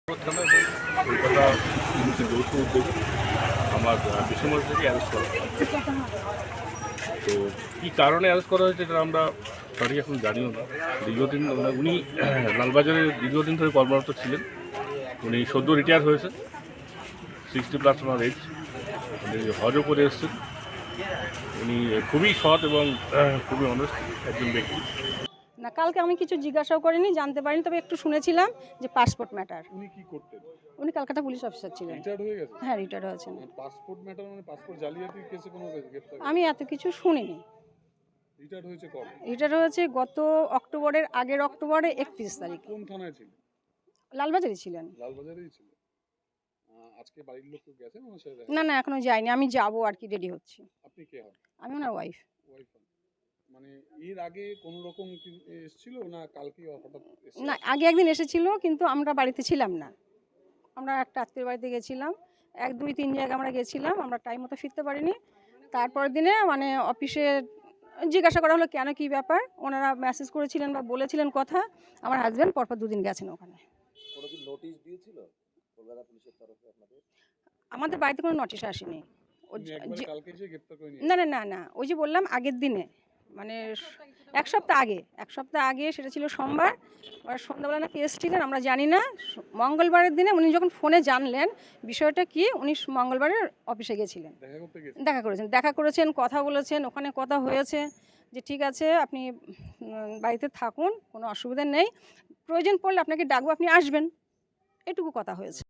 থানা এবং কলকাতা পুলিশের যৌথ উদ্যোগে আমার ডিসেম্বর থেকে অ্যারেস্ট করা হয়। তো কী কারণে অ্যারেস্ট করা হয়েছে এটা আমরা সঠিক এখন জানিও না। দীর্ঘদিন উনি লালবাজারে দীর্ঘদিন ধরে কর্মরত ছিলেন। উনি সদ্য রিটায়ার হয়েছে, 60+ ওনার এজ। উনি হজও করে এসেছেন। উনি খুবই সৎ এবং খুবই অনেস্ট একজন ব্যক্তি। না, কালকে আমি কিছু জিজ্ঞাসাও করিনি, জানতে পারিনি, তবে একটু শুনেছিলাম যে পাসপোর্ট ম্যাটার। উনি কি করতেন? উনি কলকাতা পুলিশ অফিসার ছিলেন। রিটায়ার্ড হয়ে গেছে? হ্যাঁ, রিটায়ার্ড হয়েছেন। পাসপোর্ট ম্যাটার মানে পাসপোর্ট জালিয়াতির কেসে কোনো গ্রেফতার? আমি এত কিছু শুনিনি। রিটায়ার্ড হয়েছে কবে? রিটায়ার্ড হয়েছে গত অক্টোবরের আগের অক্টোবরে 31 তারিখ। কোন থানায় ছিল? লালবাজারে ছিলেন। লালবাজারেই ছিল। আজকে বাড়ির লোক গেছেন ওনার সাথে দেখা? না না, এখনো যাইনি, আমি যাবো আর কি, রেডি হচ্ছি। আপনি কে হন? আমি ওনার ওয়াইফ। ওয়াইফ হন। মানে এর আগে কোনো রকম কি এসেছিল না কালকে হঠাৎ এসেছে? না, আগে একদিন এসেছিল, কিন্তু আমরা বাড়িতে ছিলাম না। আমরা একটা আত্মীয় বাড়িতে গেছিলাম, 1-2-3 জায়গায় আমরা গেছিলাম, আমরা টাইম মতো ফিরতে পারিনি। তারপরের দিনে মানে অফিসে জিজ্ঞাসা করা হলো কেন, কী ব্যাপার, ওনারা মেসেজ করেছিলেন বা বলেছিলেন কথা। আমার হাজব্যান্ড পরপর 2 দিন গেছেন ওখানে। কোনো কি নোটিশ দিয়েছিল কলকাতা পুলিশের তরফে আপনাদের? আমাদের বাড়িতে কোনো নোটিশ আসেনি। উনি একবারে কালকে এসে গ্রেফতার করে নিয়ে না না না না, ওই যে বললাম আগের দিনে, মানে 1 সপ্তাহ আগে, 1 সপ্তাহ আগে, সেটা ছিল সোমবার। আর সন্ধ্যাবেলা নাকি এসেছিলেন, আমরা জানি না। মঙ্গলবারের দিনে উনি যখন ফোনে জানলেন বিষয়টা কি, উনি মঙ্গলবারের অফিসে গেছিলেন, দেখা করতে গেছে? দেখা করেছেন, কথা বলেছেন, ওখানে কথা হয়েছে যে ঠিক আছে আপনি বাড়িতে থাকুন, কোনো অসুবিধা নেই, প্রয়োজন পড়লে আপনাকে ডাকবো, আপনি আসবেন, এটুকু কথা হয়েছে।